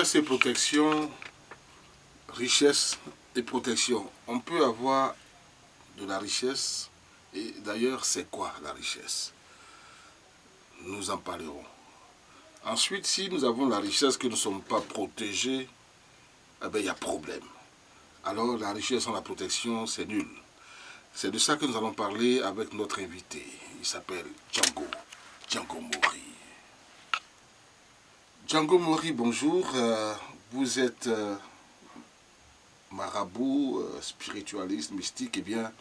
richesse et protection, richesse et protection. On peut avoir de la richesse, et d'ailleurs, c'est quoi la richesse? Nous en parlerons. Ensuite, si nous avons la richesse que nous ne sommes pas protégés, eh bien, il y a problème. Alors, la richesse sans la protection, c'est nul. C'est de ça que nous allons parler avec notre invité. Il s'appelle Django Mori. Django Mori, bonjour. Vous êtes marabout, spiritualiste, mystique. Eh bien,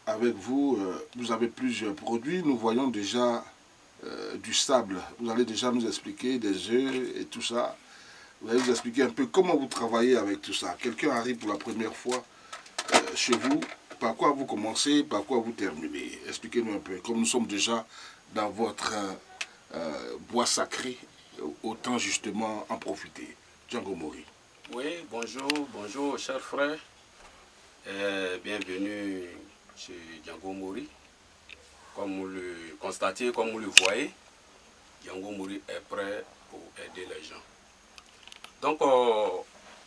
avec vous, vous avez plusieurs produits. Nous voyons déjà du sable. Vous allez déjà nous expliquer des œufs et tout ça. Vous allez nous expliquer un peu comment vous travaillez avec tout ça. Quelqu'un arrive pour la première fois chez vous. Par quoi vous commencez, par quoi vous terminez? Expliquez-nous un peu. Comme nous sommes déjà dans votre bois sacré, autant justement en profiter. Django Mori. Oui, bonjour chers frères. Bienvenue chez Django Mori. Comme vous le constatez, comme vous le voyez, Django Mori est prêt pour aider les gens. Donc,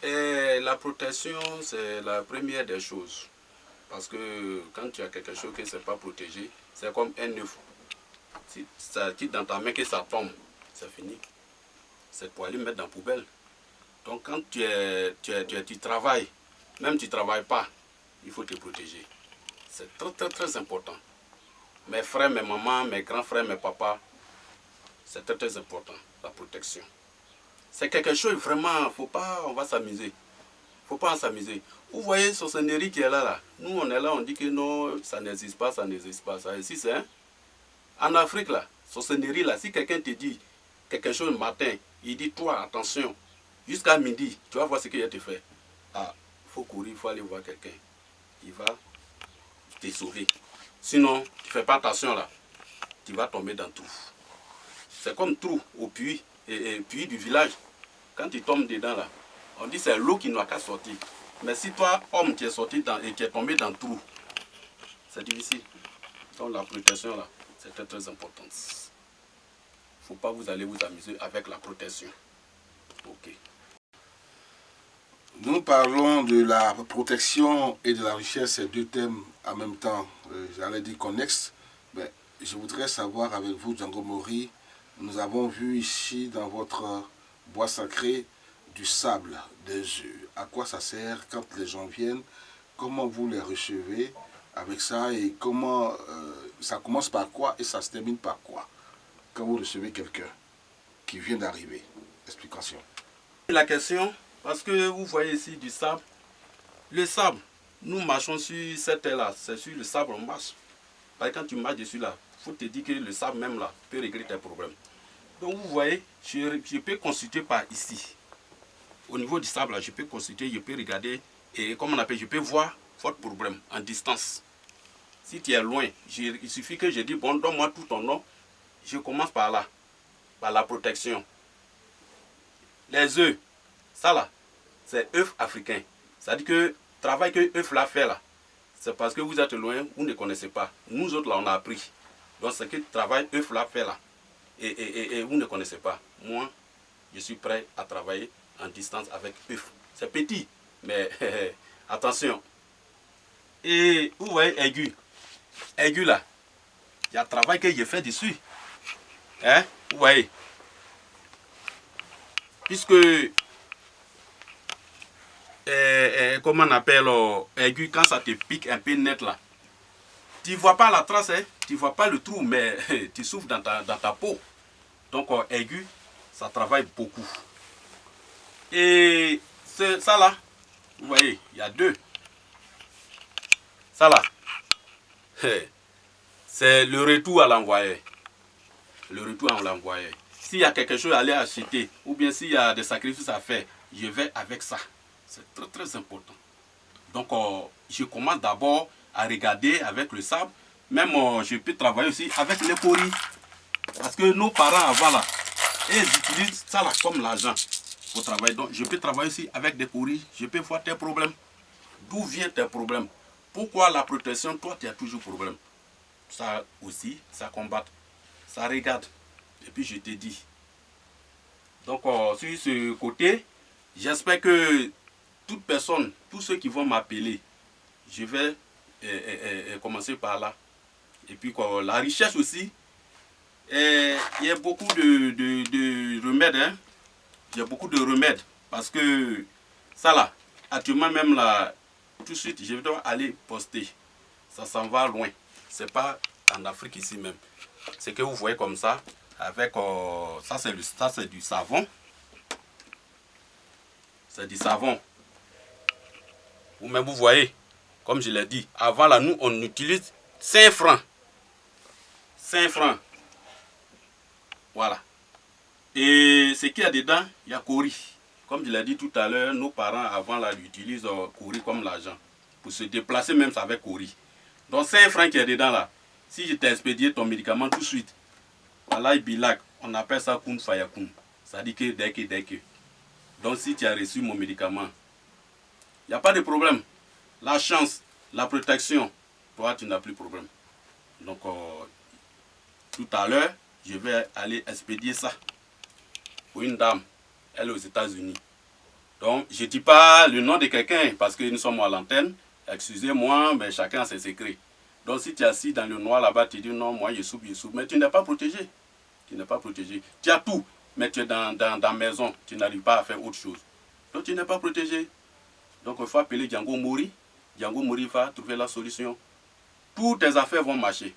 la protection, c'est la première des choses. Parce que quand tu as quelque chose qui ne s'est pas protégé, c'est comme un œuf. Si ça quitte dans ta main que ça tombe, c'est fini. C'est pour aller mettre dans la poubelle. Donc quand tu travailles, même tu ne travailles pas, il faut te protéger. C'est très important. Mes frères, mes mamans, mes grands frères, mes papas, c'est très important, la protection. C'est quelque chose vraiment, faut pas, on va s'amuser. Faut pas en s'amuser. Vous voyez sorcellerie qui est là. Nous, on est là, on dit que non, ça n'existe pas, ça n'existe pas. Ça existe, hein. En Afrique, là, sorcellerie, là, si quelqu'un te dit quelque chose le matin, il dit, toi, attention, jusqu'à midi, tu vas voir ce qu'il va te faire. Ah, il faut courir, il faut aller voir quelqu'un. Il va te sauver. Sinon, tu ne fais pas attention, là, tu vas tomber dans le trou. C'est comme trou au puits, et puits du village. Quand tu tombes dedans, là, on dit c'est l'eau qui n'a qu'à sortir. Mais si toi, homme, tu es sorti et tu es tombé dans le trou, c'est difficile. Donc la protection, là, c'est très important. Il ne faut pas vous aller vous amuser avec la protection. Ok. Nous parlons de la protection et de la richesse, ces deux thèmes en même temps, j'allais dire connexes. Mais je voudrais savoir avec vous, Django Mori, nous avons vu ici dans votre bois sacré du sable, des œufs. À quoi ça sert quand les gens viennent? Comment vous les recevez avec ça? Et comment ça commence par quoi et ça se termine par quoi quand vous recevez quelqu'un qui vient d'arriver? Explication. La question, parce que vous voyez ici du sable. Le sable, nous marchons sur cette terre-là, c'est sur le sable on marche. Parce que quand tu marches dessus là, il faut te dire que le sable même là peut régler tes problèmes. Donc vous voyez, je peux consulter par ici. Au niveau du sable, là, je peux consulter, je peux regarder, et comme on appelle, je peux voir votre problème en distance. Si tu es loin, il suffit que je dise, bon, donne-moi tout ton nom, je commence par là, par la protection. Les œufs, ça là, c'est œufs africains. C'est-à-dire que le travail que œufs là fait là, c'est parce que vous êtes loin, vous ne connaissez pas. Nous autres là, on a appris. Donc c'est que le travail œufs là fait là, et vous ne connaissez pas. Moi, je suis prêt à travailler en distance avec œufs. C'est petit, mais attention. Et vous voyez aigu. Aigu là, il y a un travail que j'ai fait dessus. Hein? Vous voyez. Puisque, comment on appelle, aigu, quand ça te pique un peu net là, tu ne vois pas la trace, hein? Tu ne vois pas le trou, mais tu souffres dans ta peau. Donc aigu, ça travaille beaucoup. Et ça là, vous voyez, il y a deux. Ça là, c'est le retour à l'envoyé. Le retour à l'envoyé. S'il y a quelque chose à aller acheter, ou bien s'il y a des sacrifices à faire, je vais avec ça. C'est très important. Donc, je commence d'abord à regarder avec le sable. Même, je peux travailler aussi avec les coris. Parce que nos parents avant là, ils utilisent ça là comme l'argent pour travailler. Donc, je peux travailler aussi avec des coris. Je peux voir tes problèmes. D'où viennent tes problèmes? Pourquoi la protection, toi, tu as toujours problème? Ça aussi, ça combat. Ça regarde. Et puis, je te dis, Donc, sur ce côté, j'espère que toute personne, tous ceux qui vont m'appeler, je vais commencer par là. Et puis, la recherche aussi, il y a beaucoup de remèdes. Hein. Il y a beaucoup de remèdes. Parce que ça là, actuellement même là, tout de suite, je dois aller poster. Ça s'en va loin. C'est pas en Afrique ici même. C'est que vous voyez comme ça, avec ça c'est du savon. C'est du savon. Vous-même vous voyez, comme je l'ai dit, avant là, nous on utilise 5 francs. 5 francs. Voilà. Et ce qu'il y a dedans, il y a Cori. Comme je l'ai dit tout à l'heure, nos parents avant là utilisent Cori comme l'argent. Pour se déplacer même avec Cori. Donc 5 francs qu'il y a dedans là. Si je t'ai expédié ton médicament tout de suite, voilà, Bilac, on appelle ça Kun Fayakun. Ça dit que dès que. Donc si tu as reçu mon médicament, il n'y a pas de problème. La chance, la protection, toi tu n'as plus de problème. Donc tout à l'heure, je vais aller expédier ça pour une dame. Elle est aux États-Unis. Donc je ne dis pas le nom de quelqu'un parce que nous sommes à l'antenne. Excusez-moi, mais chacun a ses secrets. Donc si tu es assis dans le noir là-bas, tu dis non, moi je soupe. Mais tu n'es pas protégé. Tu n'es pas protégé. Tu as tout, mais tu es dans la maison. Tu n'arrives pas à faire autre chose. Donc tu n'es pas protégé. Donc il faut appeler Django Mori. Django Mori va trouver la solution. Toutes tes affaires vont marcher.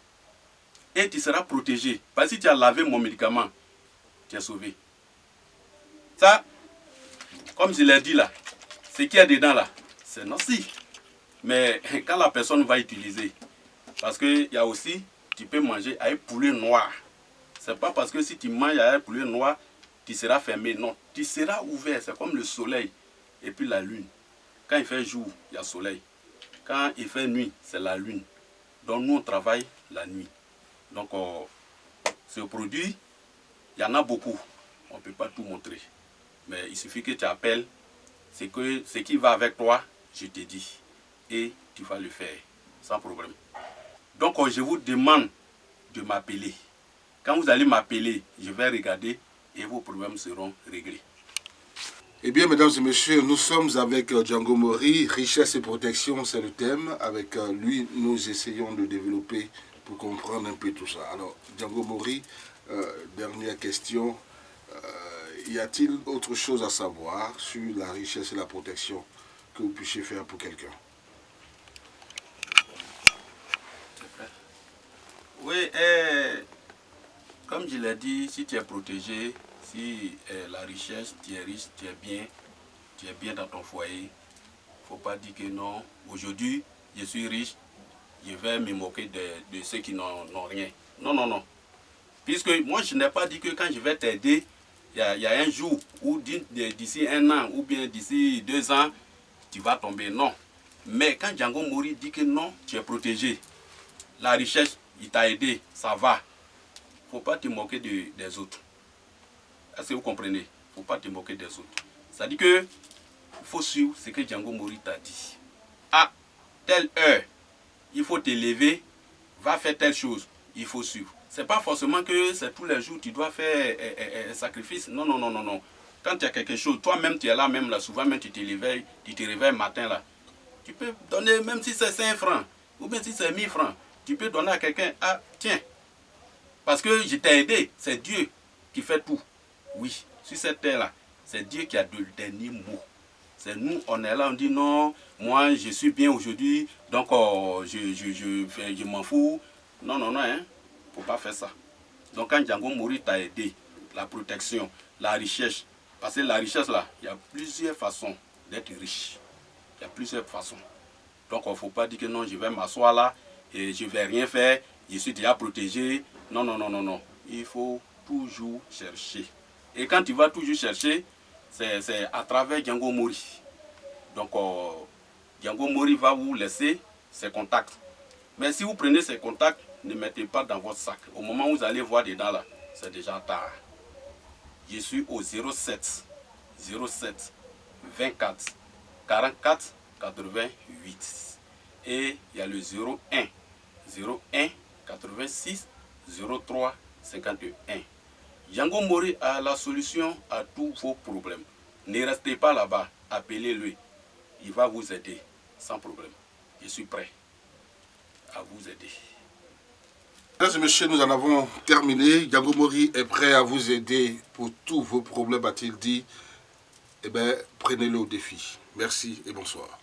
Et tu seras protégé. Parce que si tu as lavé mon médicament, tu es sauvé. Ça, comme je l'ai dit là, ce qu'il y a dedans là, c'est nocif. Mais quand la personne va utiliser, parce qu'il y a aussi, tu peux manger avec poulet noir. C'est pas parce que si tu manges avec poulet noir, tu seras fermé. Non, tu seras ouvert. C'est comme le soleil et puis la lune. Quand il fait jour, il y a soleil. Quand il fait nuit, c'est la lune. Donc nous, on travaille la nuit. Donc ce produit, il y en a beaucoup. On ne peut pas tout montrer. Mais il suffit que tu appelles. Ce qui va avec toi, je te dis. Et tu vas le faire sans problème. Donc je vous demande de m'appeler. Quand vous allez m'appeler, je vais regarder et vos problèmes seront réglés. Eh bien, mesdames et messieurs, nous sommes avec Django Mori. Richesse et protection, c'est le thème. Avec lui, nous essayons de développer pour comprendre un peu tout ça. Alors, Django Mori, dernière question. Y a-t-il autre chose à savoir sur la richesse et la protection que vous puissiez faire pour quelqu'un? Oui, comme je l'ai dit, si tu es protégé, si la richesse, tu es riche, tu es bien dans ton foyer, il ne faut pas dire que non, aujourd'hui, je suis riche, je vais me moquer de ceux qui n'ont rien. Non, non, non. Puisque moi, je n'ai pas dit que quand je vais t'aider, il y a un jour, ou d'ici 1 an, ou bien d'ici 2 ans, tu vas tomber. Non. Mais quand Django Mori dit que non, tu es protégé, la richesse, il t'a aidé, ça va. Il ne faut pas te moquer des autres. Est-ce que vous comprenez? Il ne faut pas te moquer des autres. Ça dit que il faut suivre ce que Django Mori t'a dit. À telle heure, il faut te lever, va faire telle chose, il faut suivre. Ce n'est pas forcément que c'est tous les jours que tu dois faire un sacrifice. Non, non, non, non, non. Quand tu as quelque chose, toi-même tu es là, même là, souvent même tu te réveilles matin là. Tu peux donner, même si c'est 5 francs, ou bien si c'est 1000 francs, tu peux donner à quelqu'un, ah tiens, parce que je t'ai aidé, c'est Dieu qui fait tout. Oui, sur cette terre-là, c'est Dieu qui a le dernier mot. C'est nous, on est là, on dit non, moi je suis bien aujourd'hui, donc je m'en fous. Non, non, non, hein, faut pas faire ça. Donc quand Django Mori t'a aidé, la protection, la richesse, parce que la richesse là, il y a plusieurs façons d'être riche. Il y a plusieurs façons. Donc il ne faut pas dire que non, je vais m'asseoir là et je ne vais rien faire, je suis déjà protégé. Non, non, non, non, non. Il faut toujours chercher. Et quand tu vas toujours chercher, c'est à travers Django Mori. Donc Django Mori va vous laisser ses contacts. Mais si vous prenez ces contacts, ne mettez pas dans votre sac. Au moment où vous allez voir dedans là, c'est déjà tard. Je suis au 07 24 44 88. Et il y a le 01 86 03 51. Django Mori a la solution à tous vos problèmes. Ne restez pas là-bas, appelez-le. Il va vous aider sans problème. Je suis prêt à vous aider. Mesdames et messieurs, nous en avons terminé. Django Mori est prêt à vous aider pour tous vos problèmes, a-t-il dit. Eh bien, prenez-le au défi. Merci et bonsoir.